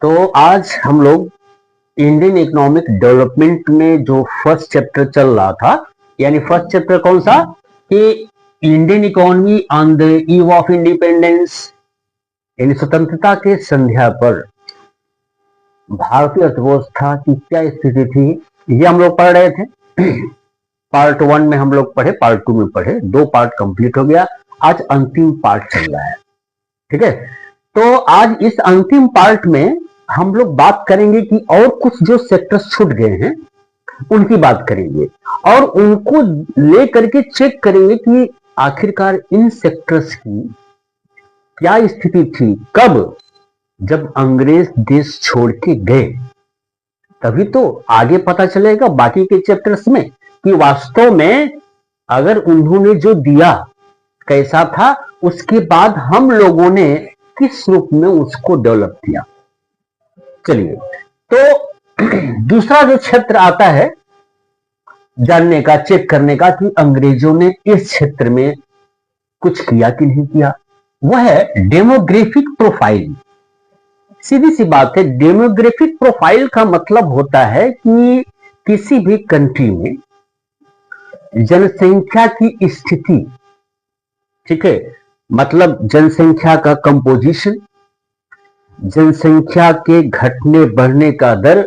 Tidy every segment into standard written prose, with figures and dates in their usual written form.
तो आज हम लोग इंडियन इकोनॉमिक डेवलपमेंट में जो फर्स्ट चैप्टर चल रहा था, यानी फर्स्ट चैप्टर कौन सा कि Indian economy on the eve of independence, यानी स्वतंत्रता के संध्या पर भारतीय अर्थव्यवस्था की क्या स्थिति थी, ये हम लोग पढ़ रहे थे। पार्ट 1 में हम लोग पढ़े, पार्ट 2 में पढ़े, 2 पार्ट कंप्लीट हो गया। आज अंतिम पार्ट चल रहा है, ठीक है। तो आज इस अंतिम पार्ट में हम लोग बात करेंगे कि और कुछ जो सेक्टर्स छूट गए हैं उनकी बात करेंगे और उनको लेकर के चेक करेंगे कि आखिरकार इन सेक्टर्स की क्या स्थिति थी, कब, जब अंग्रेज देश छोड़ के गए। तभी तो आगे पता चलेगा बाकी के चैप्टर्स में कि वास्तव में अगर उन्होंने जो दिया कैसा था, उसके बाद हम लोगों ने किस रूप में उसको डेवलप किया। चलिए, तो दूसरा जो क्षेत्र आता है जानने का, चेक करने का कि अंग्रेजों ने इस क्षेत्र में कुछ किया कि नहीं किया, वह है डेमोग्राफिक प्रोफाइल। सीधी सी बात है, डेमोग्राफिक प्रोफाइल का मतलब होता है कि किसी भी कंट्री में जनसंख्या की स्थिति, ठीक है, मतलब जनसंख्या का कंपोजिशन, जनसंख्या के घटने बढ़ने का दर,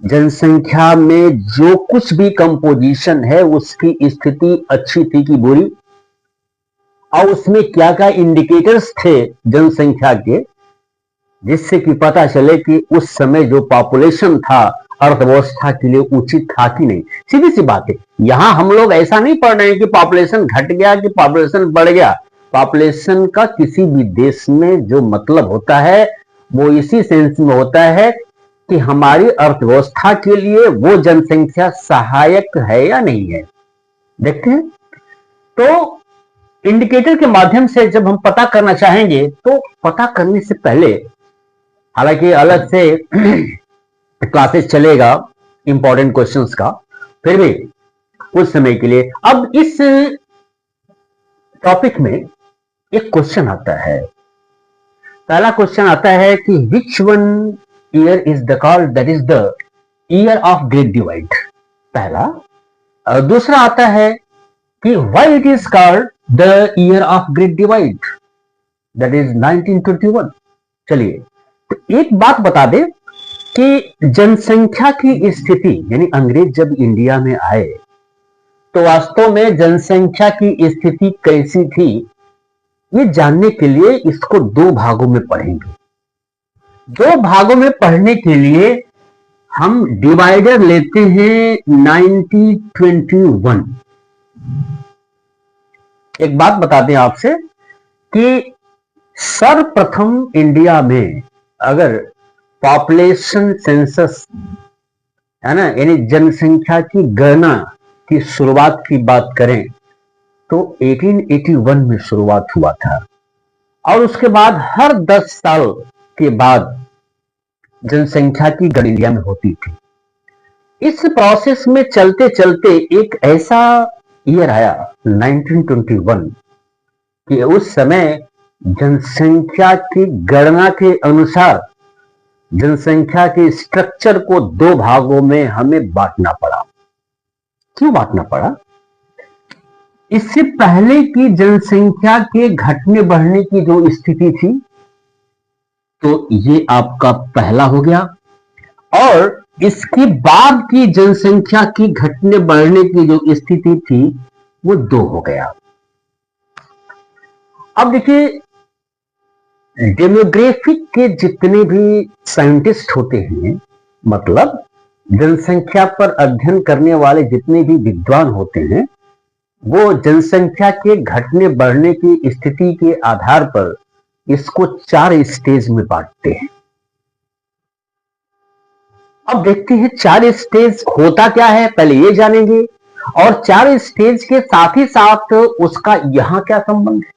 जनसंख्या में जो कुछ भी कंपोजिशन है उसकी स्थिति अच्छी थी कि बुरी, और उसमें क्या क्या इंडिकेटर्स थे जनसंख्या के, जिससे कि पता चले कि उस समय जो पॉपुलेशन था अर्थव्यवस्था के लिए उचित था कि नहीं। सीधी सी बात है, यहां हम लोग ऐसा नहीं पढ़ रहे हैं कि पॉपुलेशन घट गया कि पॉपुलेशन बढ़ गया। पॉपुलेशन का किसी भी देश में जो मतलब होता है वो इसी सेंस में होता है कि हमारी अर्थव्यवस्था के लिए वो जनसंख्या सहायक है या नहीं है। देखते हैं, तो इंडिकेटर के माध्यम से जब हम पता करना चाहेंगे तो पता करने से पहले, हालांकि अलग से क्लासेस चलेगा इंपॉर्टेंट क्वेश्चंस का, फिर भी कुछ समय के लिए अब इस टॉपिक में एक क्वेश्चन आता है। पहला क्वेश्चन आता है कि which one year is the called, that is the year of great divide, पहला। दूसरा आता है कि why it is called the year of great divide, that is 1921। चलिए, तो एक बात बता दे कि जनसंख्या की स्थिति, यानी अंग्रेज जब इंडिया में आए तो वास्तव में जनसंख्या की स्थिति कैसी थी, ये जानने के लिए इसको 2 भागों में पढ़ेंगे। 2 भागों में पढ़ने के लिए हम डिवाइडर लेते हैं 1921। एक बात बता दें आपसे कि सर्वप्रथम इंडिया में अगर पॉपुलेशन सेंसस है ना, यानी जनसंख्या की गणना की शुरुआत की बात करें तो 1881 में शुरुआत हुआ था और उसके बाद हर 10 साल के बाद जनसंख्या की गणना इंडिया में होती थी। इस प्रोसेस में चलते चलते एक ऐसा ईयर आया 1921 कि उस समय जनसंख्या की गणना के अनुसार जनसंख्या के स्ट्रक्चर को 2 भागों में हमें बांटना पड़ा। क्यों बांटना पड़ा? इससे पहले की जनसंख्या के घटने बढ़ने की जो स्थिति थी, तो ये आपका पहला हो गया, और इसके बाद की जनसंख्या की घटने बढ़ने की जो स्थिति थी वो 2 हो गया। अब देखिए, डेमोग्राफिक के जितने भी साइंटिस्ट होते हैं, मतलब जनसंख्या पर अध्ययन करने वाले जितने भी विद्वान होते हैं, वो जनसंख्या के घटने बढ़ने की स्थिति के आधार पर इसको 4 स्टेज में बांटते हैं। अब देखते हैं 4 स्टेज होता क्या है, पहले ये जानेंगे, और 4 स्टेज के साथ ही साथ उसका यहां क्या संबंध है।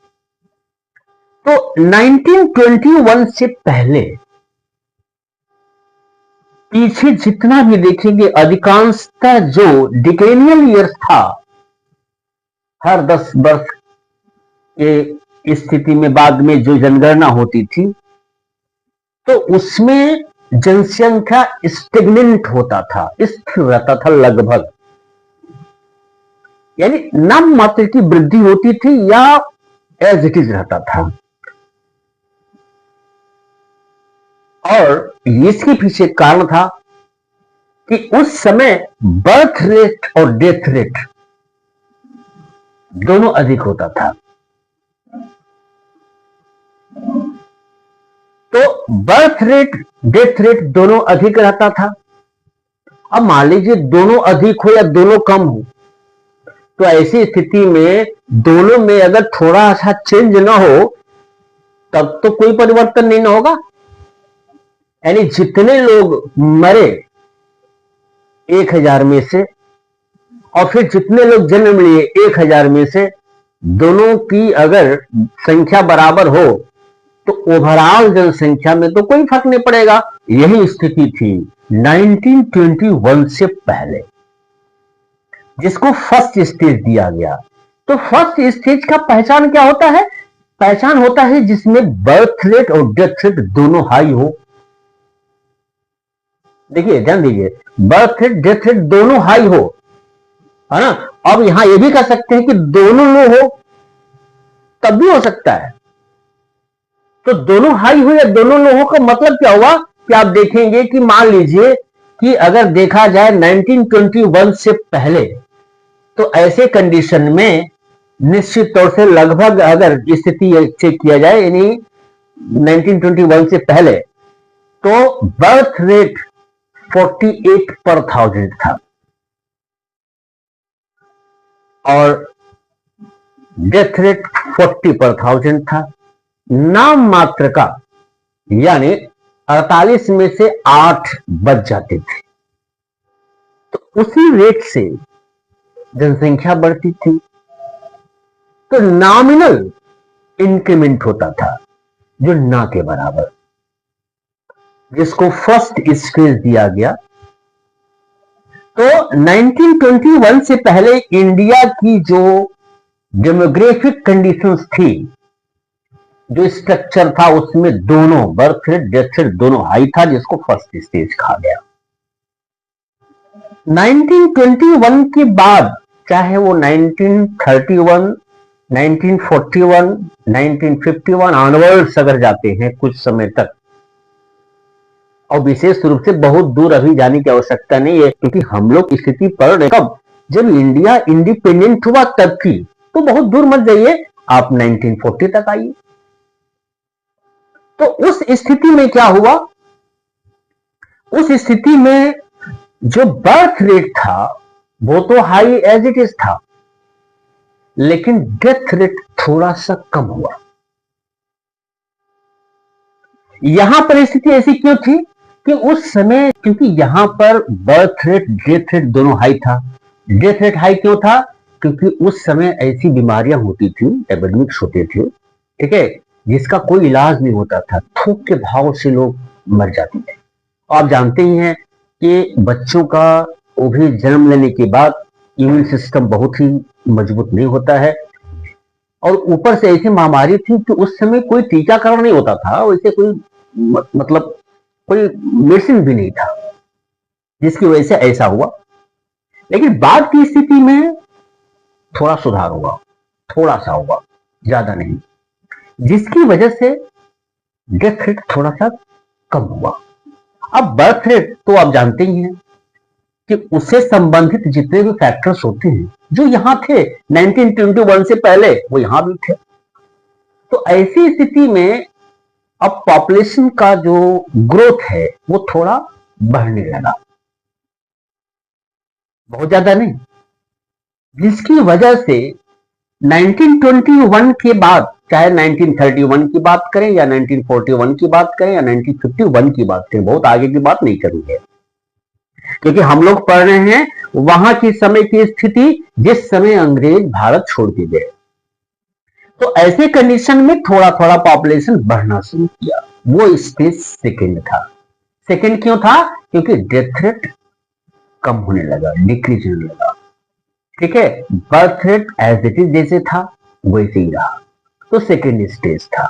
तो 1921 से पहले पीछे जितना भी देखेंगे, अधिकांशतः जो डिकेनियल ईयर्स था, हर 10 वर्ष के स्थिति में बाद में जो जनगणना होती थी, तो उसमें जनसंख्या स्टेगनेंट होता था, स्थिर रहता था लगभग, यानी नाम मात्र की वृद्धि होती थी या एज इट इज रहता था। और इसके पीछे कारण था कि उस समय बर्थ रेट और डेथ रेट दोनों अधिक होता था। तो बर्थ रेट डेथ रेट दोनों अधिक रहता था। अब मान लीजिए दोनों अधिक हो या दोनों कम हो, तो ऐसी स्थिति में दोनों में अगर थोड़ा सा चेंज ना हो तब तो कोई परिवर्तन नहीं ना होगा। यानी जितने लोग मरे 1000 में से और फिर जितने लोग जन्म लिए 1000 में से, दोनों की अगर संख्या बराबर हो तो ओवरऑल जनसंख्या में तो कोई फर्क नहीं पड़ेगा। यही स्थिति थी 1921 से पहले, जिसको फर्स्ट स्टेज दिया गया। तो फर्स्ट स्टेज का पहचान क्या होता है? पहचान होता है जिसमें बर्थ रेट और डेथ रेट दोनों हाई हो। देखिए ध्यान दीजिए, बर्थ रेट डेथ रेट दोनों हाई हो, है ना। अब यहां यह भी कह सकते हैं कि दोनों लो हो, तब भी हो सकता है। तो दोनों हाई हो या दोनों लो हो का मतलब क्या हुआ कि आप देखेंगे कि मान लीजिए कि अगर देखा जाए 1921 से पहले, तो ऐसे कंडीशन में निश्चित तौर से लगभग अगर स्थिति चेक किया जाए यानी 1921 से पहले, तो बर्थ रेट 48 पर 1000 था और डेथ रेट 40 पर 1000 था। नाम मात्र का यानी 48 में से 8 बच जाते थे। तो उसी रेट से जनसंख्या बढ़ती थी, तो नॉमिनल इंक्रीमेंट होता था जो ना के बराबर, जिसको फर्स्ट स्टेज दिया गया। तो 1921 से पहले इंडिया की जो डेमोग्राफिक कंडीशंस थी, जो स्ट्रक्चर था, उसमें दोनों बर्थ रेट डेथ रेट दोनों हाई था, जिसको फर्स्ट स्टेज कहा गया। 1921 के बाद चाहे वो 1931, 1941, 1951 ऑनवर्ड्स अगर जाते हैं कुछ समय तक, और विशेष रूप से बहुत दूर अभी जाने की आवश्यकता नहीं है, क्योंकि हम लोग स्थिति पढ़ रहे कब, जब इंडिया इंडिपेंडेंट हुआ तब की। तो बहुत दूर मत जाइए, आप 1940 तक आइए। तो उस स्थिति में क्या हुआ? उस स्थिति में जो बर्थ रेट था वो तो हाई एज इट इज था, लेकिन डेथ रेट थोड़ा सा कम हुआ। यहां पर स्थिति ऐसी क्यों थी कि उस समय, क्योंकि यहां पर बर्थ रेट डेथ रेट दोनों हाई था। डेथ रेट हाई क्यों था? क्योंकि उस समय ऐसी बीमारियां होती थी, एपिडेमिक्स होते थे, ठीक है, जिसका कोई इलाज नहीं होता था, थूक के भाव से लोग मर जाते थे। आप जानते ही हैं कि बच्चों का वो भी जन्म लेने के बाद इम्यून सिस्टम बहुत ही मजबूत नहीं होता है, और ऊपर से ऐसी महामारी थी कि उस समय कोई टीकाकरण नहीं होता था, वैसे कोई मतलब कोई मेडिसिन भी नहीं था, जिसकी वजह से ऐसा हुआ। लेकिन बाद की स्थिति में थोड़ा सुधार हुआ, थोड़ा सा हुआ, ज्यादा नहीं, जिसकी वजह से डेथ रेट थोड़ा सा कम हुआ। अब बर्थ रेट तो आप जानते ही हैं कि उससे संबंधित जितने भी फैक्टर्स होते हैं जो यहां थे 1921 से पहले, वो यहां भी थे। तो ऐसी स्थिति में अब पॉपुलेशन का जो ग्रोथ है वो थोड़ा बढ़ने लगा, बहुत ज्यादा नहीं, जिसकी वजह से 1921 के बाद, चाहे 1931 की बात करें या 1941 की बात करें या 1951 की बात करें, बहुत आगे की बात नहीं करेंगे, क्योंकि हम लोग पढ़ रहे हैं वहां की समय की स्थिति जिस समय अंग्रेज भारत छोड़ के गए। तो ऐसे कंडीशन में थोड़ा थोड़ा पॉपुलेशन बढ़ना शुरू किया। वो स्टेज सेकेंड था। सेकेंड क्यों था? क्योंकि डेथ रेट कम होने लगा, डिक्रीज होने लगा, ठीक है। Birth rate as it is जैसे था वैसे ही रहा, तो सेकेंड स्टेज था।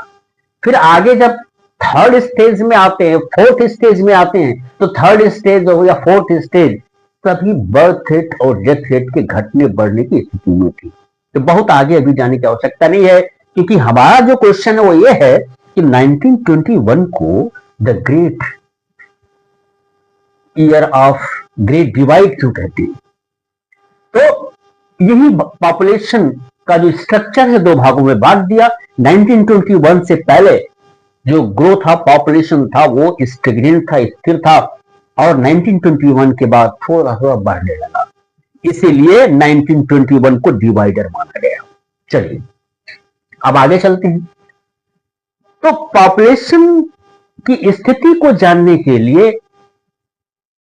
फिर आगे जब थर्ड स्टेज में आते हैं, फोर्थ स्टेज में आते हैं, तो थर्ड स्टेज हो या फोर्थ स्टेज सभी बर्थ रेट और डेथ रेट के घटने बढ़ने की स्थिति में थी। तो बहुत आगे अभी जाने की आवश्यकता नहीं है, क्योंकि हमारा जो क्वेश्चन है वो ये है कि 1921 को the great year of great divide क्यों कहते हैं। तो यही पॉपुलेशन का जो स्ट्रक्चर है दो भागों में बांट दिया। 1921 से पहले जो ग्रोथ ऑफ पॉपुलेशन था वो स्टेगनेंट था, स्थिर था, और 1921 के बाद थोड़ा थोड़ा बढ़ने लगा, इसीलिए 1921 को डिवाइडर माना गया। चलिए अब आगे चलते हैं। तो पॉपुलेशन की स्थिति को जानने के लिए,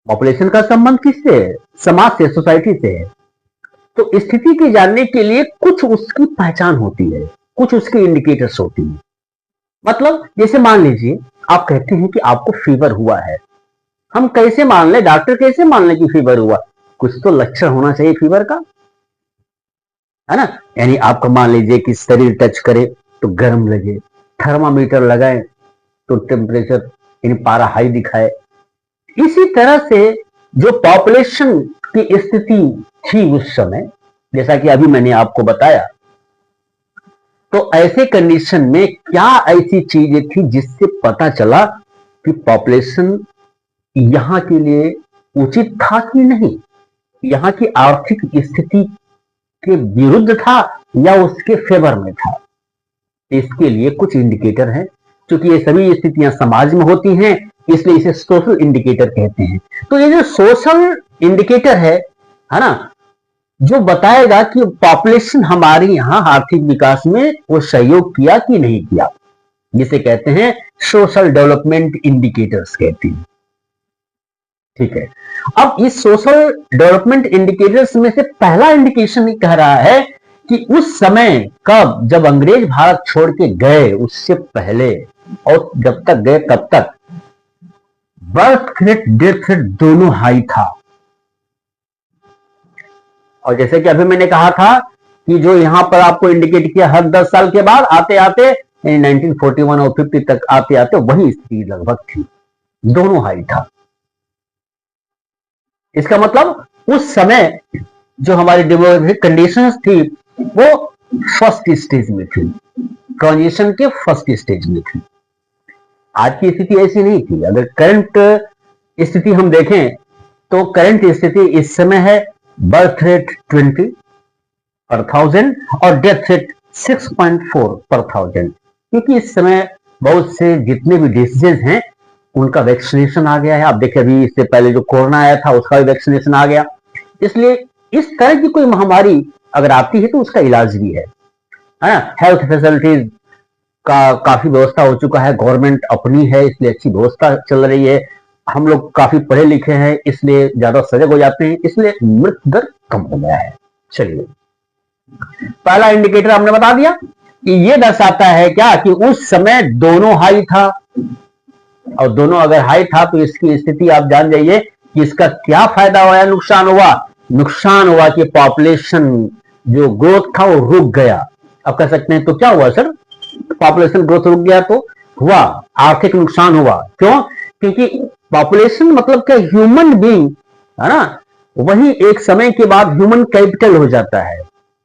पॉपुलेशन का संबंध किससे है? समाज से, सोसाइटी से है। तो स्थिति की जानने के लिए कुछ उसकी पहचान होती है, कुछ उसके इंडिकेटर्स होती है। मतलब जैसे मान लीजिए आप कहते हैं कि आपको फीवर हुआ है, हम कैसे मान ले, डॉक्टर कैसे मान ले कि फीवर हुआ? कुछ तो लक्षण होना चाहिए फीवर का, है ना। यानी आपको मान लीजिए कि शरीर टच करे तो गर्म लगे, थर्मामीटर लगाए तो टेम्परेचर यानी पारा हाई दिखाए। इसी तरह से जो पॉपुलेशन की स्थिति थी उस समय, जैसा कि अभी मैंने आपको बताया, तो ऐसे कंडीशन में क्या ऐसी चीजें थी जिससे पता चला कि पॉपुलेशन यहां के लिए उचित था कि नहीं, यहां की आर्थिक स्थिति के विरुद्ध था या उसके फेवर में था। इसके लिए कुछ इंडिकेटर हैं, क्योंकि ये सभी स्थितियां समाज में होती हैं, इसलिए इसे सोशल इंडिकेटर कहते हैं। तो ये जो सोशल इंडिकेटर है ना, जो बताएगा कि पॉपुलेशन हमारे यहां आर्थिक विकास में वो सहयोग किया कि नहीं किया, जिसे कहते हैं सोशल डेवलपमेंट इंडिकेटर्स कहते हैं। ठीक है, अब इस सोशल डेवलपमेंट इंडिकेटर्स में से पहला इंडिकेशन कह रहा है कि उस समय कब, जब अंग्रेज भारत छोड़ के गए उससे पहले और जब तक गए तब तक बर्थ रेट, डेथ रेट दोनों हाई था। और जैसे कि अभी मैंने कहा था कि जो यहां पर आपको इंडिकेट किया, हर 10 साल के बाद आते आते 1941 और 50 तक आते आते वही स्थिति लगभग थी, दोनों हाई था। इसका मतलब उस समय जो हमारी डेमोग्राफिक कंडीशंस थी वो फर्स्ट स्टेज में थी, ट्रांजिशन के फर्स्ट स्टेज में थी। आज की स्थिति ऐसी नहीं थी। अगर करंट स्थिति हम देखें तो करंट स्थिति इस समय है बर्थ रेट 20 पर 1000 और डेथ रेट 6.4 पर 1000, क्योंकि इस समय बहुत से जितने भी डिसीजेज हैं उनका वैक्सीनेशन आ गया है। आप देखिए अभी इससे पहले जो कोरोना आया था उसका भी वैक्सीनेशन आ गया, इसलिए इस तरह की कोई महामारी अगर आती है तो उसका इलाज भी है ना। हेल्थ फैसिलिटीज का काफी व्यवस्था हो चुका है, गवर्नमेंट अपनी है इसलिए अच्छी व्यवस्था चल रही है। हम लोग काफी पढ़े लिखे हैं इसलिए ज्यादा सजग हो जाते हैं, इसलिए मृत्यु दर कम हो गया है। चलिए पहला इंडिकेटर हमने बता दिया कि ये दर्शाता है क्या कि उस समय दोनों हाई था, और दोनों अगर हाई था तो इसकी स्थिति आप जान जाइए कि इसका क्या फायदा हुआ या नुकसान हुआ। नुकसान हुआ कि पॉपुलेशन जो ग्रोथ था वो रुक गया। अब कह सकते हैं तो क्या हुआ सर, पॉपुलेशन ग्रोथ रुक गया तो हुआ आर्थिक नुकसान हुआ। क्यों? क्योंकि पॉपुलेशन मतलब क्या, ह्यूमन बीइंग है ना, वही एक समय के बाद ह्यूमन कैपिटल हो जाता है।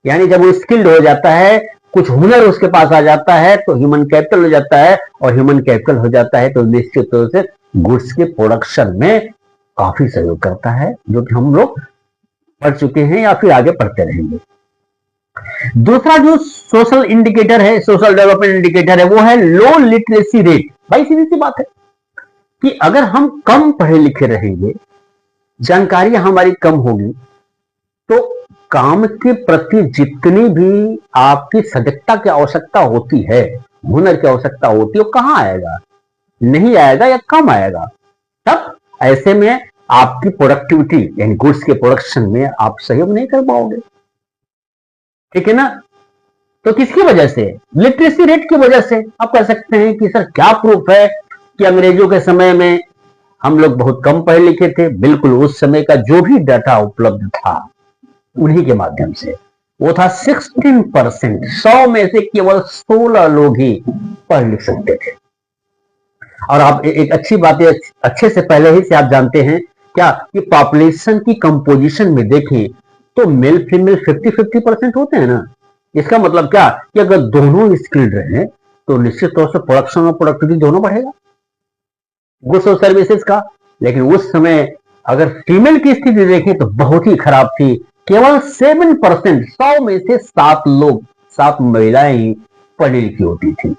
यानी जब वो स्किल्ड हो जाता है, कुछ हुनर उसके पास आ जाता है तो ह्यूमन कैपिटल हो जाता है, और ह्यूमन कैपिटल हो जाता है तो निश्चित तौर से गुड्स के प्रोडक्शन में काफी सहयोग करता है, जो कि हम लोग पढ़ चुके हैं या फिर आगे पढ़ते रहेंगे। दूसरा जो सोशल इंडिकेटर है, सोशल डेवलपमेंट इंडिकेटर है, वो है लो लिटरेसी रेट। भाई सीधी सी बात है कि अगर हम कम पढ़े लिखे रहेंगे, जानकारी हमारी कम होगी, तो काम के प्रति जितनी भी आपकी सजगता की आवश्यकता होती है, हुनर की आवश्यकता होती है, वो कहां आएगा? नहीं आएगा या कम आएगा। तब ऐसे में आपकी प्रोडक्टिविटी यानी गुड्स के प्रोडक्शन में आप सहयोग नहीं कर पाओगे, ठीक है ना। तो किसकी वजह से? लिटरेसी रेट की वजह से। आप कह सकते हैं कि सर क्या प्रूफ है कि अंग्रेजों के समय में हम लोग बहुत कम पढ़े लिखे थे? बिल्कुल, उस समय का जो भी डाटा उपलब्ध था उन्हीं के माध्यम से वो था 16%। 100 में से केवल 16 लोग ही पढ़ लिख सकते थे। और आप एक अच्छी बात है, अच्छे से पहले ही से आप जानते हैं क्या कि पॉपुलेशन की कंपोजिशन में देखें तो मेल फीमेल 50-50% होते हैं ना। इसका मतलब क्या कि अगर दोनों स्किल्ड रहे तो निश्चित तौर से प्रोडक्शन और प्रोडक्टिविटी दोनों बढ़ेगा गुड्स और सर्विसेज का। लेकिन उस समय अगर फीमेल की स्थिति देखें तो बहुत ही खराब थी। केवल 7%, 100 में से 7 लोग, 7 महिलाएं ही पढ़ी लिखी होती थी।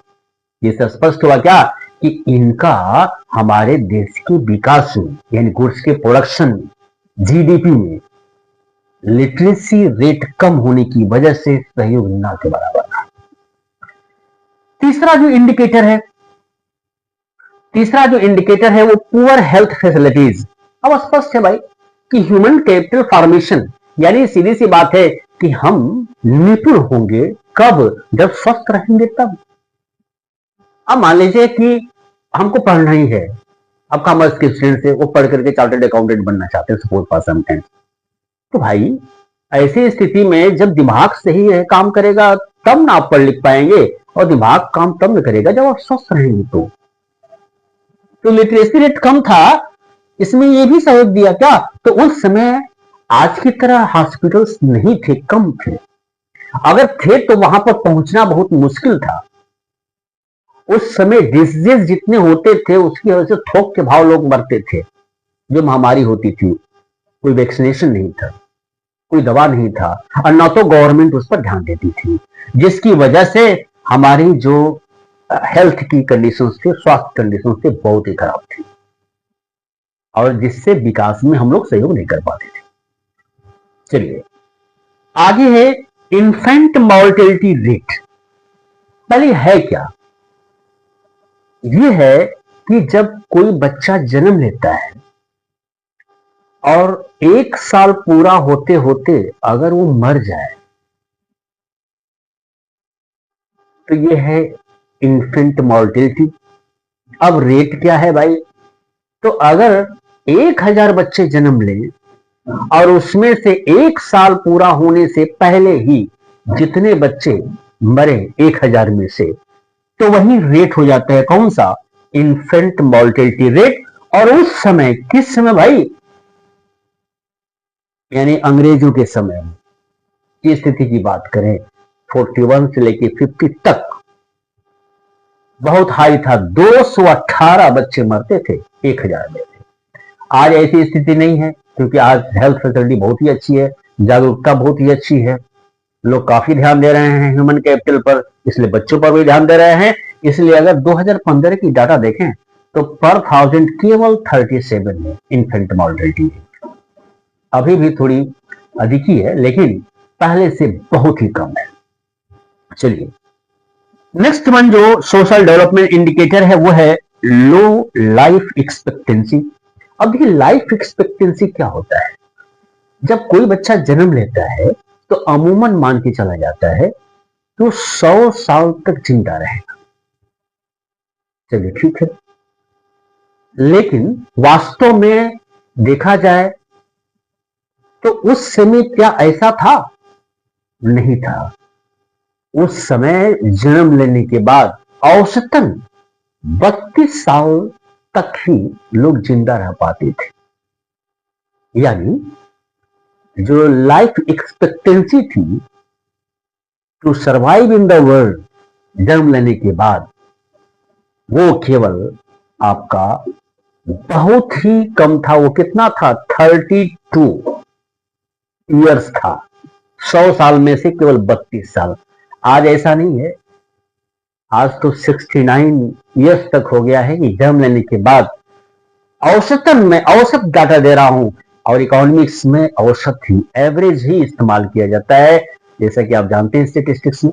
इससे स्पष्ट हुआ क्या कि इनका हमारे देश के विकास में यानी गुड्स के प्रोडक्शन में, जीडीपी में लिटरेसी रेट कम होने की वजह से सहयोग ना के बराबर था। तीसरा जो इंडिकेटर है वो पुअर हेल्थ फैसिलिटीज। अब स्पष्ट है भाई कि ह्यूमन कैपिटल फॉर्मेशन यानी सीधी सी बात है कि हम निपुण होंगे कब, जब स्वस्थ रहेंगे तब। अब मान लीजिए कि हमको पढ़ना ही है, अब कॉमर्स के स्टूडेंट से वो पढ़ करके चार्टर्ड अकाउंटेंट बनना चाहते हैं, सपोज फॉर सम टाइम, तो भाई ऐसी स्थिति में जब दिमाग सही है काम करेगा तब ना आप पढ़ लिख पाएंगे, और दिमाग काम तब न करेगा जब आप स्वस्थ रहेंगे। तो लिटरेसी रेट कम था, इसमें ये भी सहयोग दिया क्या, तो उस समय आज की तरह हॉस्पिटल्स नहीं थे, कम थे। अगर थे तो वहां पर पहुंचना बहुत मुश्किल था। उस समय डिसीजेस जितने होते थे उसकी वजह से थोक के भाव लोग मरते थे। जो महामारी होती थी कोई वैक्सीनेशन नहीं था, कोई दवा नहीं था, और न तो गवर्नमेंट उस पर ध्यान देती थी, जिसकी वजह से हमारी जो हेल्थ की कंडीशंस थे, स्वास्थ्य कंडीशंस थे, बहुत ही खराब थी, और जिससे विकास में हम लोग सहयोग नहीं कर पाते थे। चलिए आगे है इन्फेंट मॉर्टेलिटी रेट। पहले है क्या, यह है कि जब कोई बच्चा जन्म लेता है और 1 साल पूरा होते होते अगर वो मर जाए तो यह है इन्फेंट मॉर्टेलिटी। अब रेट क्या है भाई, तो अगर 1000 बच्चे जन्म लें और उसमें से 1 साल पूरा होने से पहले ही जितने बच्चे मरे 1000 में से, तो वही रेट हो जाता है कौन सा, इन्फेंट मॉर्टेलिटी रेट। और उस समय किस समय भाई, यानी अंग्रेजों के समय की स्थिति की बात करें 41 से लेके 50 तक बहुत हाई था, 218 बच्चे मरते थे 1000 में से। आज ऐसी स्थिति नहीं है क्योंकि आज हेल्थ फैसिलिटी बहुत ही अच्छी है, जागरूकता बहुत ही अच्छी है, लोग काफी ध्यान दे रहे हैं ह्यूमन कैपिटल पर, इसलिए बच्चों पर भी ध्यान दे रहे हैं। इसलिए अगर 2015 की डाटा देखें तो पर 1000 केवल 37 है इन्फेंट मॉर्टेलिटी। अभी भी थोड़ी अधिक ही है लेकिन पहले से बहुत ही कम है। चलिए नेक्स्ट वन जो सोशल डेवलपमेंट इंडिकेटर है वो है लो लाइफ एक्सपेक्टेंसी। अब देखिए लाइफ एक्सपेक्टेंसी क्या होता है, जब कोई बच्चा जन्म लेता है तो अमूमन मान के चला जाता है तो 100 साल तक जिंदा रहेगा। चलिए ठीक है, लेकिन वास्तव में देखा जाए तो उस समय क्या ऐसा था, नहीं था। उस समय जन्म लेने के बाद औसतन 32 साल तक ही लोग जिंदा रह पाते थे। यानी जो लाइफ एक्सपेक्टेंसी थी to survive in the world जन्म लेने के बाद, वो केवल आपका बहुत ही कम था। वो कितना था, 32 ईयर्स था। 100 साल में से केवल 32 साल। आज ऐसा नहीं है, आज तो 69 ईयर्स तक हो गया है कि जन्म लेने के बाद औसतन, मैं औसत डाटा दे रहा हूं, और इकोनॉमिक्स में औसत ही, एवरेज ही इस्तेमाल किया जाता है, जैसा कि आप जानते हैं स्टेटिस्टिक्स में।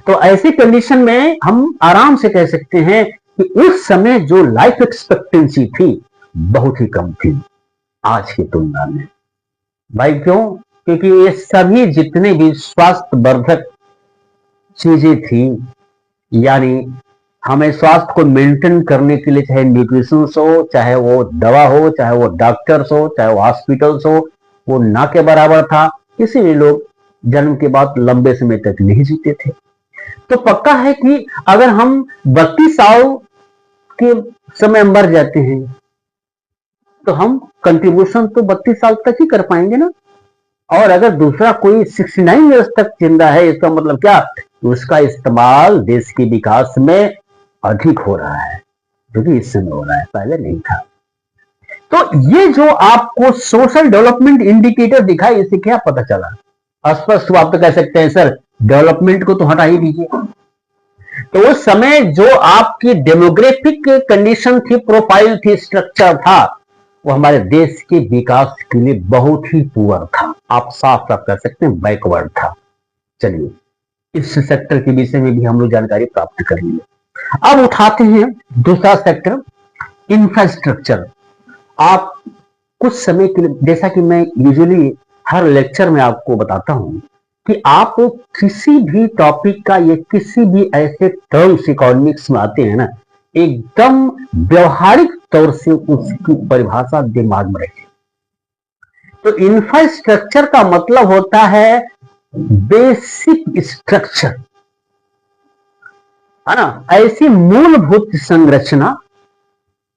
तो ऐसी कंडीशन में हम आराम से कह सकते हैं कि उस समय जो लाइफ एक्सपेक्टेंसी थी बहुत ही कम थी आज की तुलना में। भाई क्यों, क्योंकि ये सभी जितने भी स्वास्थ्य वर्धक चीजें थी, यानी हमें स्वास्थ्य को मेंटेन करने के लिए चाहे न्यूट्रिशन हो, चाहे वो दवा हो, चाहे वो डॉक्टर्स हो, चाहे वो हॉस्पिटल्स हो, वो ना के बराबर था। इसीलिए लोग जन्म के बाद लंबे समय तक नहीं जीते थे। तो पक्का है कि अगर हम 32 साल के समय मर जाते हैं तो हम कंट्रीब्यूशन तो 32 साल तक ही कर पाएंगे ना। और अगर दूसरा कोई 69 ईयर्स तक जिंदा है, इसका मतलब क्या, उसका इस्तेमाल देश के विकास में अधिक हो रहा है, जो कि इस समय हो रहा है, पहले नहीं था। तो ये जो आपको सोशल डेवलपमेंट इंडिकेटर दिखा, इससे क्या पता चला? स्पष्ट आप तो कह सकते हैं सर डेवलपमेंट को तो हटा ही दीजिए। तो उस समय जो आपकी डेमोग्राफिक कंडीशन थी, प्रोफाइल थी, स्ट्रक्चर था, वो हमारे देश के विकास के लिए बहुत ही पुअर था। आप साफ साफ कह सकते हैं बैकवर्ड था। चलिए इस सेक्टर के विषय में भी हम लोग जानकारी प्राप्त कर लिए। अब उठाते हैं दूसरा सेक्टर, इंफ्रास्ट्रक्चर। आप कुछ समय के लिए, जैसा कि मैं यूजुअली हर लेक्चर में आपको बताता हूं कि आप किसी भी टॉपिक का या किसी भी ऐसे टर्म्स इकोनॉमिक्स में आते हैं ना, एकदम व्यवहारिक तौर से उसकी परिभाषा दिमाग में रखें। तो इंफ्रास्ट्रक्चर का मतलब होता है बेसिक स्ट्रक्चर, है ना, ऐसी मूलभूत संरचना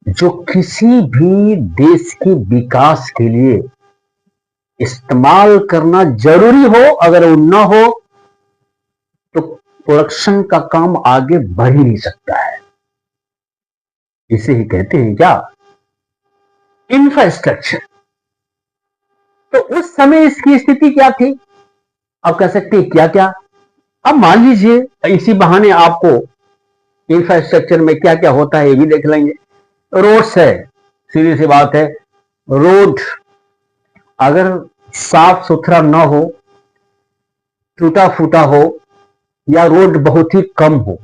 जो किसी भी देश के विकास के लिए इस्तेमाल करना जरूरी हो। अगर वो न हो तो प्रोडक्शन का काम आगे बढ़ ही नहीं सकता है। इसे ही कहते हैं क्या, इंफ्रास्ट्रक्चर। तो उस समय इसकी स्थिति क्या थी, आप कह सकते हैं क्या क्या। अब मान लीजिए इसी बहाने आपको इंफ्रास्ट्रक्चर में क्या क्या होता है ये भी देख लेंगे। रोड्स है, सीधी सी बात है, रोड अगर साफ सुथरा ना हो, टूटा फूटा हो, या रोड बहुत ही कम हो,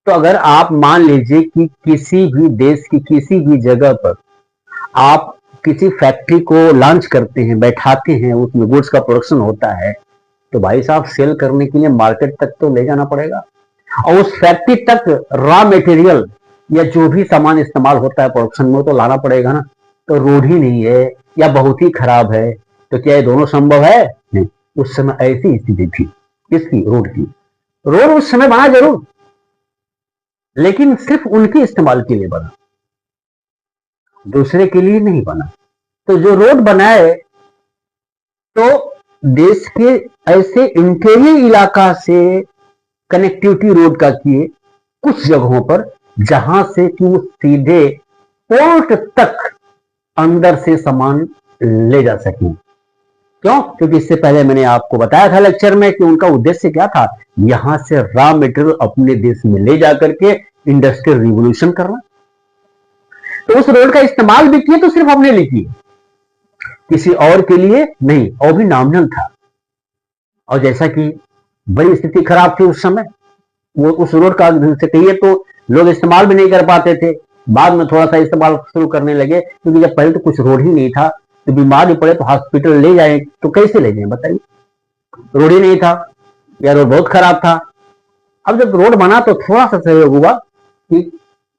तो अगर आप मान लीजिए कि किसी भी देश की किसी भी जगह पर आप किसी फैक्ट्री को लॉन्च करते हैं, बैठाते हैं, उसमें गुड्स का प्रोडक्शन होता है, तो भाई साहब सेल करने के लिए मार्केट तक तो ले जाना पड़ेगा। और उस फैक्ट्री तक रॉ मटेरियल या जो भी सामान इस्तेमाल होता है प्रोडक्शन में तो लाना पड़ेगा ना। तो रोड ही नहीं है या बहुत ही खराब है, तो क्या ये दोनों संभव है? नहीं। उस समय ऐसी स्थिति थी किसकी, रोड की। रोड उस समय बना जरूर, लेकिन सिर्फ उनके इस्तेमाल के लिए बना, दूसरे के लिए नहीं बना। तो जो रोड बनाए तो देश के ऐसे इंटीरियर इलाका से कनेक्टिविटी रोड का किए कुछ जगहों पर, जहां से कि वो सीधे पोर्ट तक अंदर से सामान ले जा सके। क्यों? क्योंकि इससे पहले मैंने आपको बताया था लेक्चर में कि उनका उद्देश्य क्या था, यहां से रॉ मटेरियल अपने देश में ले जाकर के इंडस्ट्रियल रिवोल्यूशन करना। तो उस रोड का इस्तेमाल भी किए तो सिर्फ अपने लिए किए, किसी और के लिए नहीं, और भी नॉमिनल था। और जैसा कि बड़ी स्थिति खराब थी उस समय, वो उस रोड का से कहिए तो लोग इस्तेमाल भी नहीं कर पाते थे। बाद में थोड़ा सा इस्तेमाल शुरू करने लगे, क्योंकि जब पहले तो कुछ रोड ही नहीं था, तो बीमार भी पड़े तो हॉस्पिटल ले जाए तो कैसे ले जाए बताइए, रोड ही नहीं था या रोड बहुत खराब था। अब जब रोड बना तो थोड़ा सा सहयोग हुआ कि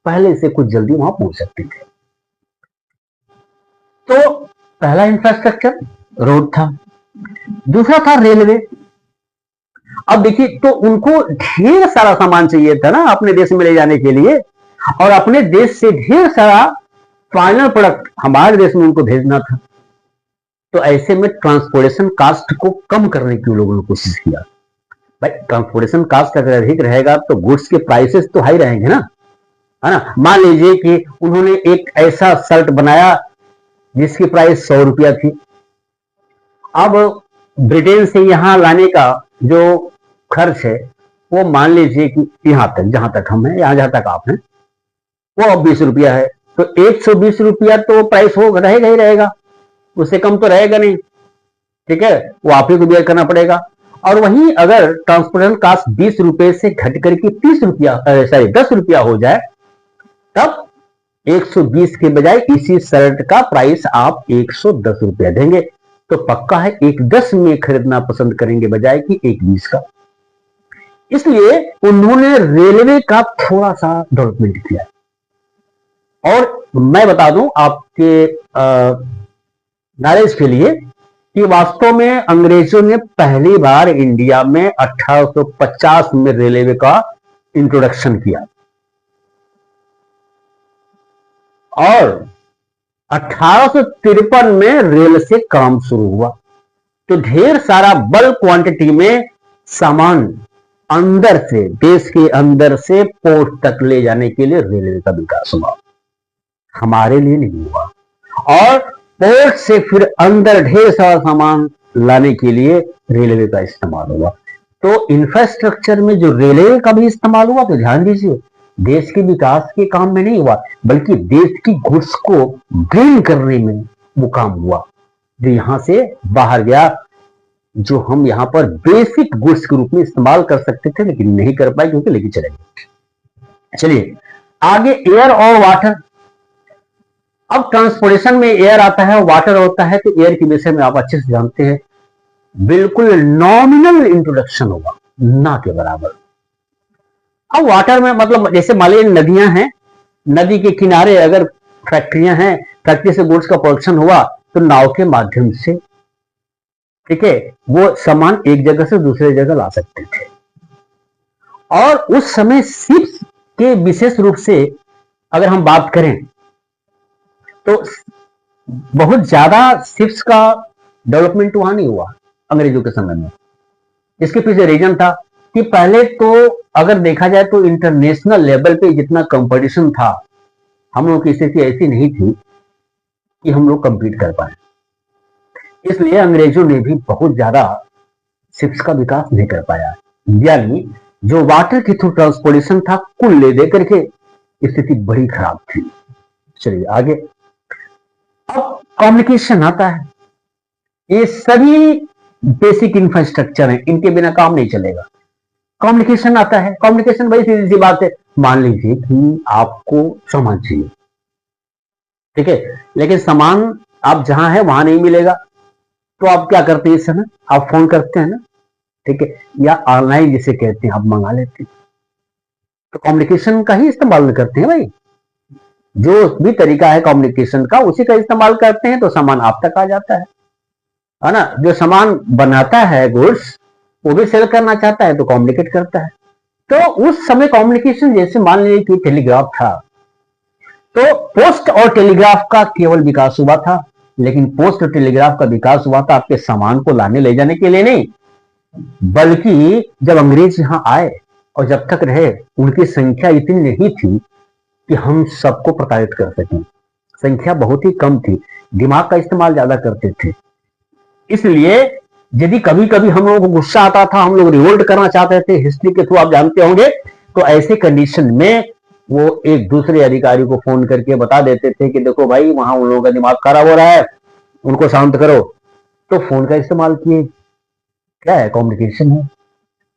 पहले से कुछ जल्दी वहां पहुंच सकते थे। तो पहला इंफ्रास्ट्रक्चर रोड था। दूसरा था रेलवे। अब देखिए, तो उनको ढेर सारा सामान चाहिए था ना अपने देश में ले जाने के लिए, और अपने देश से ढेर सारा फाइनल प्रोडक्ट हमारे देश में उनको भेजना था। तो ऐसे में ट्रांसपोर्टेशन कास्ट को कम करने की लोगों ने कोशिश किया। भाई ट्रांसपोर्टेशन कास्ट अगर अधिक रहेगा तो गुड्स के प्राइसेस तो हाई रहेंगे ना, है ना। मान लीजिए कि उन्होंने एक ऐसा शर्ट बनाया जिसकी प्राइस 100 रुपया थी। अब ब्रिटेन से यहां लाने का जो खर्च है वो मान लीजिए कि यहां तक, जहां तक हम हैं, यहां जहां तक आप हैं, वो अब 20 रुपया है। तो 120 रुपया तो प्राइस हो रहेगा ही रहेगा, उससे कम तो रहेगा नहीं। ठीक है, वो आप ही को बेयर करना पड़ेगा। और वहीं अगर ट्रांसपोर्टेशन कास्ट 20 रुपए से घट करके 30 रुपया, सॉरी 10 रुपया हो जाए, तब 120 के बजाय इसी शर्ट का प्राइस आप 110 रुपया देंगे। तो पक्का है 110 में खरीदना पसंद करेंगे बजाय कि 120 का। इसलिए उन्होंने रेलवे का थोड़ा सा डेवलपमेंट किया। और मैं बता दूं आपके नॉलेज के लिए कि वास्तव में अंग्रेजों ने पहली बार इंडिया में 1850 में रेलवे का इंट्रोडक्शन किया। और 1853 में रेल से काम शुरू हुआ। तो ढेर सारा बल्क क्वांटिटी में सामान अंदर से, देश के अंदर से पोर्ट तक ले जाने के लिए रेलवे का विकास हुआ, हमारे लिए नहीं हुआ। और पोर्ट से फिर अंदर ढेर सारा सामान लाने के लिए रेलवे का इस्तेमाल हुआ। तो इंफ्रास्ट्रक्चर में जो रेलवे का भी इस्तेमाल हुआ, तो ध्यान दीजिए, देश के विकास के काम में नहीं हुआ, बल्कि देश की गुड्स को ब्रिंग करने में वो काम हुआ, जो यहां से बाहर गया, जो हम यहां पर बेसिक गुड्स के रूप में इस्तेमाल कर सकते थे, लेकिन नहीं कर पाए क्योंकि लेके चले गए। चलिए आगे, एयर और वाटर। अब ट्रांसपोर्टेशन में एयर आता है, वाटर होता है, तो एयर के विषय में आप अच्छे से जानते हैं, बिल्कुल नॉमिनल इंट्रोडक्शन होगा, ना के बराबर। अब वाटर में मतलब जैसे मान लीजिए नदियां हैं, नदी के किनारे अगर फैक्ट्रियां हैं, फैक्ट्री से गुड्स का प्रोडक्शन हुआ, तो नाव के माध्यम से, ठीक है, वो सामान एक जगह से दूसरे जगह ला सकते थे। और उस समय शिप्स के विशेष रूप से अगर हम बात करें, तो बहुत ज्यादा शिप्स का डेवलपमेंट वहां नहीं हुआ अंग्रेजों के समय में। इसके पीछे रीजन था कि पहले तो अगर देखा जाए तो इंटरनेशनल लेवल पे जितना कंपटीशन था, हम लोगों की स्थिति ऐसी नहीं थी कि हम लोग कंपीट कर पाए। इसलिए अंग्रेजों ने भी बहुत ज्यादा शिप्स का विकास नहीं कर पाया, यानी जो वाटर के थ्रू ट्रांसपोर्टेशन था, कुल ले दे करके स्थिति बड़ी खराब थी। चलिए आगे, अब कम्युनिकेशन आता है। ये सभी बेसिक इंफ्रास्ट्रक्चर है, इनके बिना काम नहीं चलेगा। कम्युनिकेशन आता है। कम्युनिकेशन भाई सीधी सी बात है, मान लीजिए कि आपको सामान चाहिए, ठीक है, लेकिन सामान आप जहां है वहां नहीं मिलेगा, तो आप क्या करते हैं इस समय? आप फोन करते हैं ना, ठीक है, या ऑनलाइन जिसे कहते हैं आप मंगा लेते हैं। तो कम्युनिकेशन का ही इस्तेमाल करते हैं भाई, जो भी तरीका है कम्युनिकेशन का उसी का इस्तेमाल करते हैं, तो सामान आप तक आ जाता है ना। जो सामान बनाता है गुड्स, वो भी सेल करना चाहता है तो कम्युनिकेट करता है। तो उस समय कम्युनिकेशन, जैसे मान लीजिए कि टेलीग्राफ था, तो पोस्ट और टेलीग्राफ का केवल विकास हुआ था, लेकिन पोस्ट और टेलीग्राफ का विकास हुआ था आपके सामान को लाने ले जाने के लिए नहीं, बल्कि जब अंग्रेज यहां आए और जब तक रहे, उनकी संख्या इतनी नहीं थी कि हम सबको प्रताड़ित कर सकें। संख्या बहुत ही कम थी, दिमाग का इस्तेमाल ज्यादा करते थे। इसलिए यदि कभी कभी हम लोगों को गुस्सा आता था, हम लोग रिवोल्ट करना चाहते थे, हिस्ट्री के थ्रू आप जानते होंगे, तो ऐसे कंडीशन में वो एक दूसरे अधिकारी को फोन करके बता देते थे कि देखो भाई, वहां उन लोगों का दिमाग खराब हो रहा है, उनको शांत करो। तो फोन का इस्तेमाल किए, क्या है? कम्युनिकेशन है।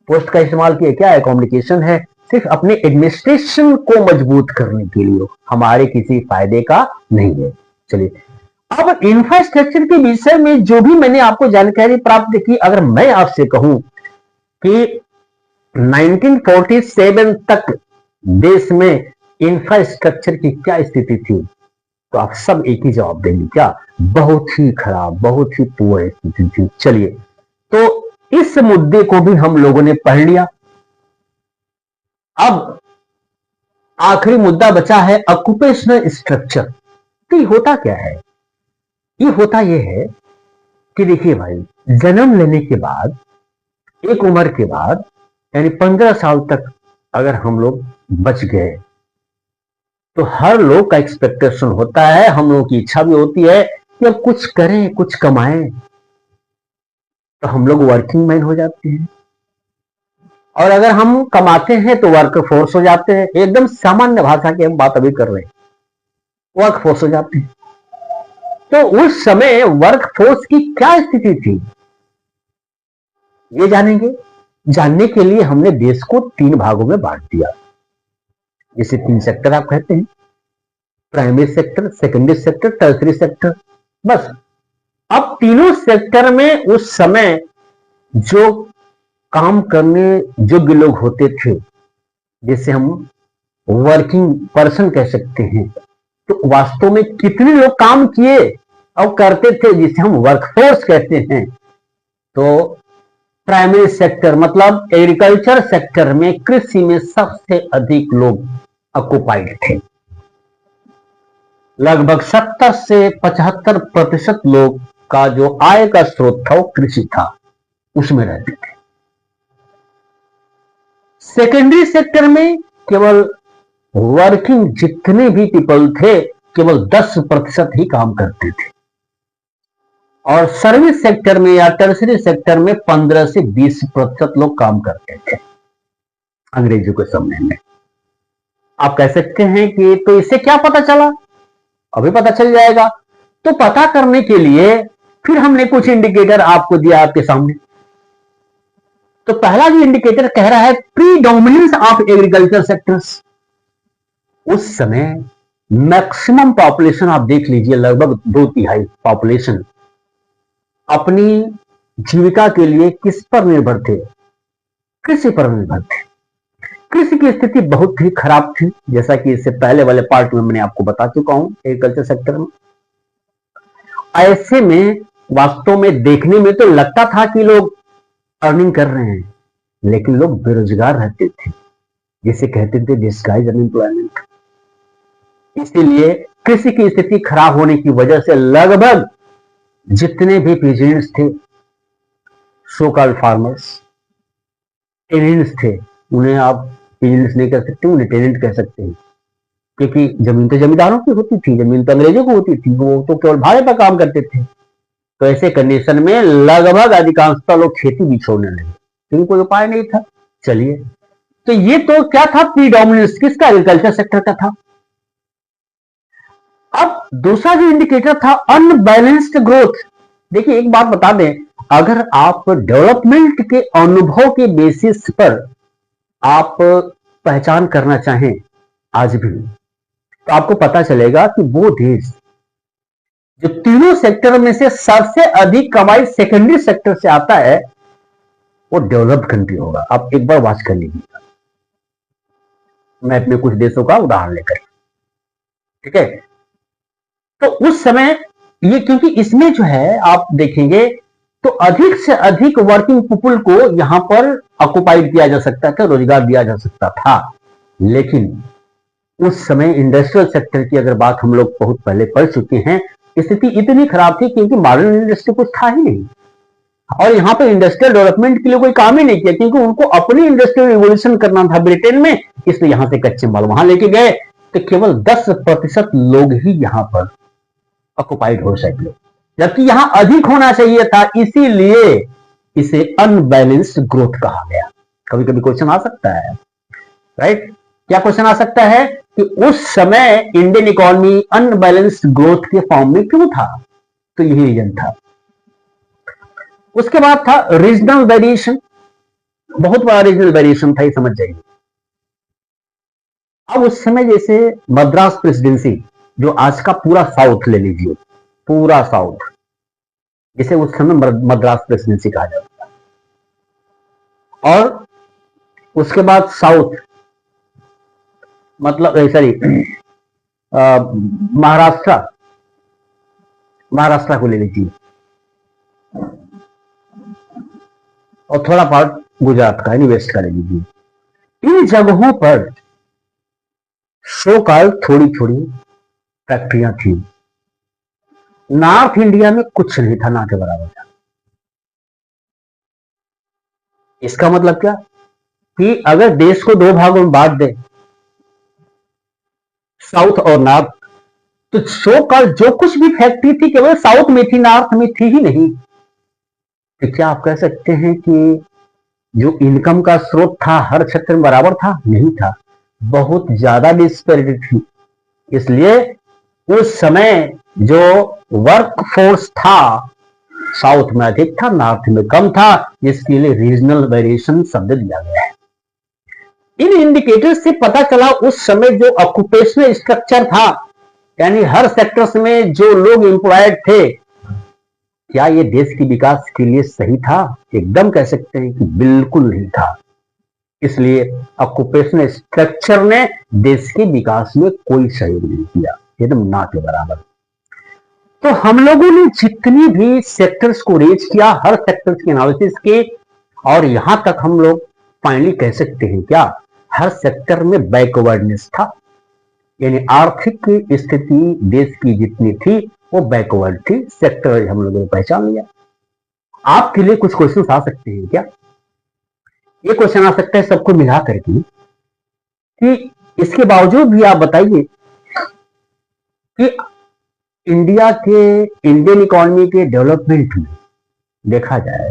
पोस्ट का इस्तेमाल किए, क्या है? कम्युनिकेशन है। सिर्फ अपने एडमिनिस्ट्रेशन को मजबूत करने के लिए, हमारे किसी फायदे का नहीं है। चलिए, अब इंफ्रास्ट्रक्चर के विषय में जो भी मैंने आपको जानकारी प्राप्त की, अगर मैं आपसे कहूं कि 1947 तक देश में इंफ्रास्ट्रक्चर की क्या स्थिति थी, तो आप सब एक ही जवाब देंगे, क्या? बहुत ही खराब, बहुत ही पुअर स्थिति थी। चलिए, तो इस मुद्दे को भी हम लोगों ने पढ़ लिया। अब आखिरी मुद्दा बचा है ऑक्यूपेशनल स्ट्रक्चर। तो ये होता क्या है? ये होता ये है कि देखिए भाई, जन्म लेने के बाद, एक उम्र के बाद, यानी 15 साल तक अगर हम लोग बच गए, तो हर लोग का एक्सपेक्टेशन होता है, हम लोगों की इच्छा भी होती है कि अब कुछ करें, कुछ कमाएं। तो हम लोग वर्किंग मैन हो जाते हैं, और अगर हम कमाते हैं तो वर्क फोर्स हो जाते हैं। एकदम सामान्य भाषा की हम बात अभी कर रहे हैं, वर्क फोर्स हो जाते हैं। तो उस समय वर्क फोर्स की क्या स्थिति थी, ये जानेंगे। जानने के लिए हमने देश को 3 भागों में बांट दिया। इसे 3 सेक्टर आप कहते हैं, primary sector, secondary sector, tertiary sector. बस अब तीनों सेक्टर में उस समय जो काम करने योग्य लोग होते थे, जिसे हम वर्किंग पर्सन कह सकते हैं, तो वास्तव में कितने लोग काम किए और करते थे, जिसे हम वर्कफोर्स कहते हैं। तो प्राइमरी सेक्टर मतलब एग्रीकल्चर सेक्टर में, कृषि में सबसे अधिक लोग ऑक्युपाइड थे। लगभग 70 से 75% लोग का जो आय का स्रोत था वो कृषि था, उसमें रहते थे। सेकेंडरी सेक्टर में केवल वर्किंग जितने भी पीपल थे केवल 10% ही काम करते थे, और सर्विस सेक्टर में या टर्सरी सेक्टर में 15 से 20% लोग काम करते थे अंग्रेजों के समय में। आप कह सकते हैं कि तो इससे क्या पता चला, अभी पता चल जाएगा। तो पता करने के लिए फिर हमने कुछ इंडिकेटर आपको दिया आपके सामने। तो पहला जो इंडिकेटर कह रहा है प्रीडोमिनेंस ऑफ एग्रीकल्चर सेक्टर्स। उस समय मैक्सिमम पॉपुलेशन आप देख लीजिए, लगभग 2/3 पॉपुलेशन अपनी जीविका के लिए किस पर निर्भर थे, कृषि पर निर्भर थे। कृषि की स्थिति बहुत ही खराब थी, जैसा कि इससे पहले वाले पार्ट में मैंने आपको बता चुका हूं एग्रीकल्चर सेक्टर में। ऐसे में वास्तव में देखने में तो लगता था कि लोग अर्निंग कर रहे हैं, लेकिन लोग बेरोजगार रहते थे, जिसे कहते थे डिस्गाइज अनएम्प्लॉयमेंट। इसीलिए कृषि की स्थिति खराब होने की वजह से लगभग जितने भी पीजेंट्स थे, सो कॉल्ड फार्मर्स, टेनेंट्स थे, उन्हें आप पीजेंट्स नहीं कह सकते, उन्हें टेनेंट कह सकते हैं, क्योंकि जमीन तो जमींदारों की होती थी, जमीन तो अंग्रेजों को होती थी, वो तो केवल भाड़े पर काम करते थे। तो ऐसे कंडीशन में लगभग अधिकांशतः लोग खेती भी छोड़ने लगे, क्योंकि कोई उपाय नहीं था। चलिए, तो ये तो क्या था, प्रीडोमिनेंस किसका, एग्रीकल्चर सेक्टर का था। अब दूसरा जो इंडिकेटर था अनबैलेंस्ड ग्रोथ। देखिए एक बात बता दें, अगर आप डेवलपमेंट के अनुभव के बेसिस पर आप पहचान करना चाहें आज भी, तो आपको पता चलेगा कि वो देश जो तीनों सेक्टर में से सबसे अधिक कमाई सेकेंडरी सेक्टर से आता है वो डेवलप्ड कंट्री होगा। आप एक बार वॉच कर लीजिएगा, मैं अपने कुछ देशों का उदाहरण लेकर, ठीक है। तो उस समय ये, क्योंकि इसमें जो है आप देखेंगे तो अधिक से अधिक वर्किंग पीपल को यहां पर ऑक्युपाइड किया जा सकता था, रोजगार दिया जा सकता था। लेकिन उस समय इंडस्ट्रियल सेक्टर की अगर बात हम लोग बहुत पहले पढ़ चुके हैं, स्थिति इतनी खराब थी क्योंकि मॉडर्न इंडस्ट्री कुछ था ही नहीं, और यहाँ पर इंडस्ट्रियल डेवलपमेंट के लिए कोई काम ही नहीं किया, क्योंकि उनको अपनी इंडस्ट्रियल रिवोल्यूशन करना था ब्रिटेन में, इसलिए यहां से कच्चे माल वहां लेके गए। तो केवल 10% लोग ही यहां पर ऑक्युपाइड हो सके, जबकि यहां अधिक होना चाहिए था, इसीलिए इसे अनबैलेंस्ड ग्रोथ कहा गया। कभी कभी क्वेश्चन आ सकता है, राइट, क्या क्वेश्चन आ सकता है कि उस समय इंडियन इकोनॉमी अनबैलेंस्ड ग्रोथ के फॉर्म में क्यों था, तो यही रीजन था। उसके बाद था रीजनल वेरिएशन, बहुत बड़ा रीजनल वेरिएशन था, ये समझ जाइए। अब उस समय जैसे मद्रास प्रेसिडेंसी, जो आज का पूरा साउथ ले लीजिए, पूरा साउथ, जिसे उस समय मद्रास प्रेसिडेंसी कहा जाता था, और उसके बाद साउथ मतलब सॉरी महाराष्ट्र को ले लीजिए, और थोड़ा पार्ट गुजरात का, वेस्ट का ले लीजिए। इन जगहों पर सो कॉल्ड थोड़ी थोड़ी फैक्ट्रियां थी। नॉर्थ इंडिया में कुछ नहीं था, ना के बराबर था। इसका मतलब क्या कि अगर देश को दो भागों में बांट दे, साउथ और नॉर्थ, तो सो कॉल्ड जो कुछ भी फैक्ट्री थी केवल साउथ में थी, नॉर्थ में थी ही नहीं। तो क्या आप कह सकते हैं कि जो इनकम का स्रोत था हर क्षेत्र में बराबर था? नहीं था, बहुत ज्यादा डिस्पैरिटी थी। इसलिए उस समय जो वर्क फोर्स था साउथ में अधिक था, नॉर्थ में कम था, जिसके लिए रीजनल वेरिएशन शब्द दिया गया है। इन इंडिकेटर्स से पता चला उस समय जो ऑक्यूपेशनल स्ट्रक्चर था, यानी हर सेक्टर्स में जो लोग एम्प्लॉयड थे, क्या ये देश के विकास के लिए सही था? एकदम कह सकते हैं कि बिल्कुल नहीं था। इसलिए ऑक्यूपेशनल स्ट्रक्चर ने देश के विकास में कोई सहयोग नहीं किया, एकदम ना के बराबर। तो हम लोगों ने जितनी भी सेक्टर्स को रेज किया, हर सेक्टर्स के एनालिसिस के, और यहां तक हम लोग फाइनली कह सकते हैं क्या हर सेक्टर में बैकवर्डनेस था। यानी आर्थिक स्थिति देश की जितनी थी वो बैकवर्ड थी, सेक्टर हम लोगों ने पहचान लिया। आपके लिए कुछ क्वेश्चन आ सकते हैं क्या? ये क्वेश्चन आ सकता है सबको मिला करके कि इसके बावजूद भी आप बताइए कि इंडियन इकोनॉमी के डेवलपमेंट में देखा जाए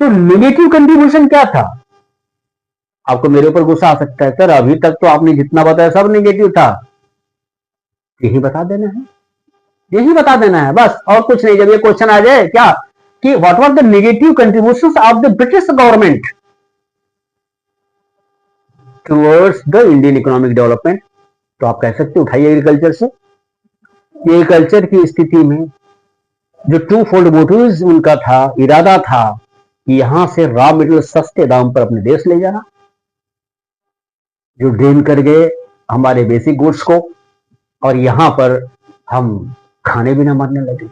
तो नेगेटिव कंट्रीब्यूशन क्या था? आपको मेरे ऊपर गुस्सा आ सकता है, सर अभी तक तो आपने जितना बताया सब नेगेटिव था। यही बता देना है, यही बता देना है बस, और कुछ नहीं। जब ये क्वेश्चन आ जाए क्या कि what were the negative contributions of the British government towards the Indian economic development, तो आप कह सकते उठाइए एग्रीकल्चर से। एग्रीकल्चर की स्थिति में जो टू फोल्ड मोटिव उनका था, इरादा था कि यहां से रॉ मटेरियल सस्ते दाम पर अपने देश ले जाना, जो ड्रेन कर गए हमारे बेसिक गुड्स को, और यहां पर हम खाने भी ना मरने लगे।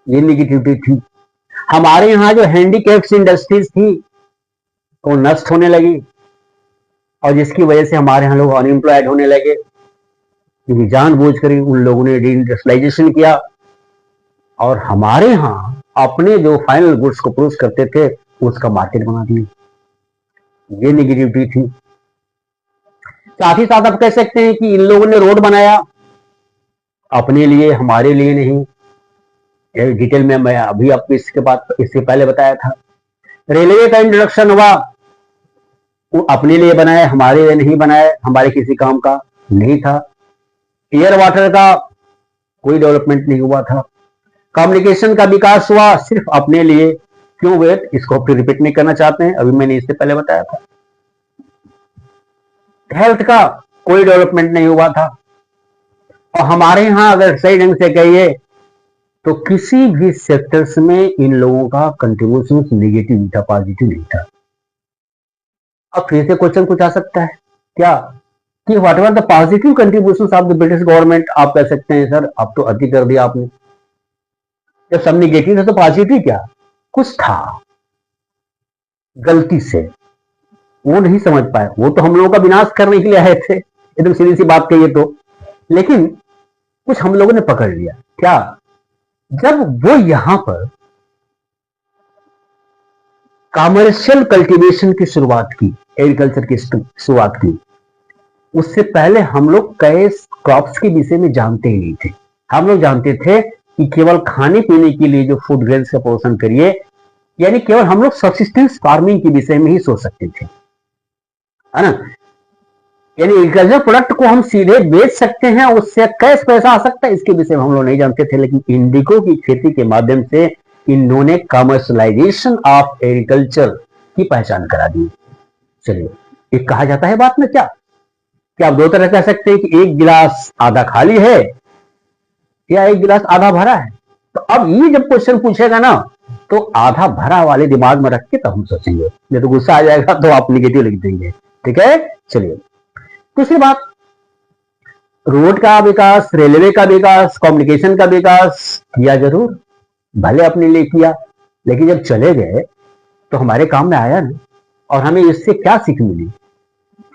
ये निगेटिविटी थी। हमारे यहां जो हैंडीक्राफ्ट्स इंडस्ट्रीज थी वो नष्ट होने लगी, और जिसकी वजह से हमारे यहां लोग अनएम्प्लॉयड होने लगे, क्योंकि जानबूझकर उन लोगों ने डिइंडस्ट्रियलाइजेशन किया, और हमारे यहां अपने जो फाइनल गुड्स को प्रोड्यूस करते थे उसका मार्केट बना दिए। ये निगेटिविटी थी। साथ ही साथ आप कह सकते हैं कि इन लोगों ने रोड बनाया अपने लिए, हमारे लिए नहीं। डिटेल में मैं अभी आपको इसके पहले बताया था। रेलवे का इंट्रोडक्शन हुआ, वो अपने लिए बनाए, हमारे लिए नहीं बनाए, हमारे किसी काम का नहीं था। एयर वाटर का कोई डेवलपमेंट नहीं हुआ था। कम्युनिकेशन का विकास हुआ सिर्फ अपने लिए। क्यों वेट, इसको फिर रिपीट नहीं करना चाहते हैं, अभी मैंने इससे पहले बताया था। हेल्थ का कोई डेवलपमेंट नहीं हुआ था। और हमारे यहां अगर सही ढंग से कहिए तो किसी भी सेक्टर्स में इन लोगों का कंट्रीब्यूशन नेगेटिव था, पॉजिटिव नहीं था। अब फिर से क्वेश्चन कुछ आ सकता है क्या कि what are the positive contributions of the British government? आप कह सकते हैं सर अब तो अति कर दिया आपने, जब सब नेगेटिव था तो पॉजिटिव क्या? कुछ था, गलती से वो नहीं समझ पाए। वो तो हम लोगों का विनाश करने के लिए आए थे, एकदम सीधी सी बात कहिए तो। लेकिन कुछ हम लोगों ने पकड़ लिया क्या, जब वो यहां पर कमर्शियल कल्टीवेशन की शुरुआत की, एग्रीकल्चर की शुरुआत की, उससे पहले हम लोग कई क्रॉप्स के विषय में जानते ही नहीं थे। हम लोग जानते थे कि केवल खाने पीने के लिए जो फूड ग्रेन्स का प्रोडक्शन करिए, यानी केवल हम लोग सब्सिस्टेंस फार्मिंग के विषय में ही सोच सकते थे, है ना। यानी एग्रीकल्चर प्रोडक्ट को हम सीधे बेच सकते हैं, उससे कैश पैसा आ सकता है, इसके विषय में हम लोग नहीं जानते थे। लेकिन इंडिगो की खेती के माध्यम से इन्होंने कमर्शलाइजेशन ऑफ एग्रीकल्चर की पहचान करा दी। चलिए, एक कहा जाता है बात में क्या आप दो तरह कह सकते हैं कि एक गिलास आधा खाली है या एक गिलास आधा भरा है। तो अब ये जब क्वेश्चन पूछेगा ना तो आधा भरा वाले दिमाग में रख के तब हम सोचेंगे, नहीं तो गुस्सा आ जाएगा तो आप निगेटिव लिख देंगे। ठीक है, चलिए दूसरी बात, रोड का विकास, रेलवे का विकास, कम्युनिकेशन का विकास किया जरूर, भले अपने लिए किया, लेकिन जब चले गए तो हमारे काम में आया ना। और हमें इससे क्या सीख मिली?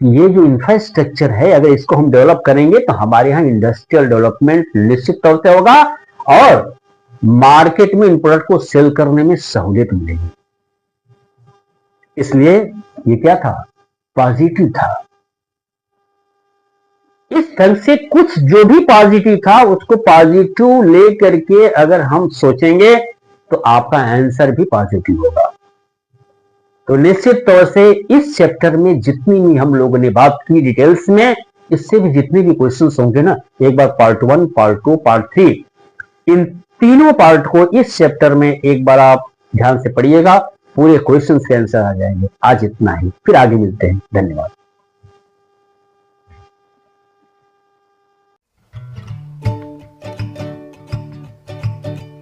ये जो इंफ्रास्ट्रक्चर है अगर इसको हम डेवलप करेंगे तो हमारे यहाँ इंडस्ट्रियल डेवलपमेंट निश्चित तौर से होगा और मार्केट में इन प्रोडक्ट को सेल करने में सहूलियत मिलेगी। इसलिए ये क्या था, पॉजिटिव था। इस ढंग से कुछ जो भी पॉजिटिव था उसको पॉजिटिव लेकर के अगर हम सोचेंगे तो आपका आंसर भी पॉजिटिव होगा। तो निश्चित तौर से इस चैप्टर में जितनी भी हम लोगों ने बात की डिटेल्स में, इससे भी जितने भी क्वेश्चंस होंगे ना, एक बार पार्ट 1, पार्ट 2, पार्ट 3, इन तीनों पार्ट को इस चैप्टर में एक बार आप ध्यान से पढ़िएगा, पूरे क्वेश्चंस के आंसर आ जाएंगे। आज इतना ही, फिर आगे मिलते हैं। धन्यवाद।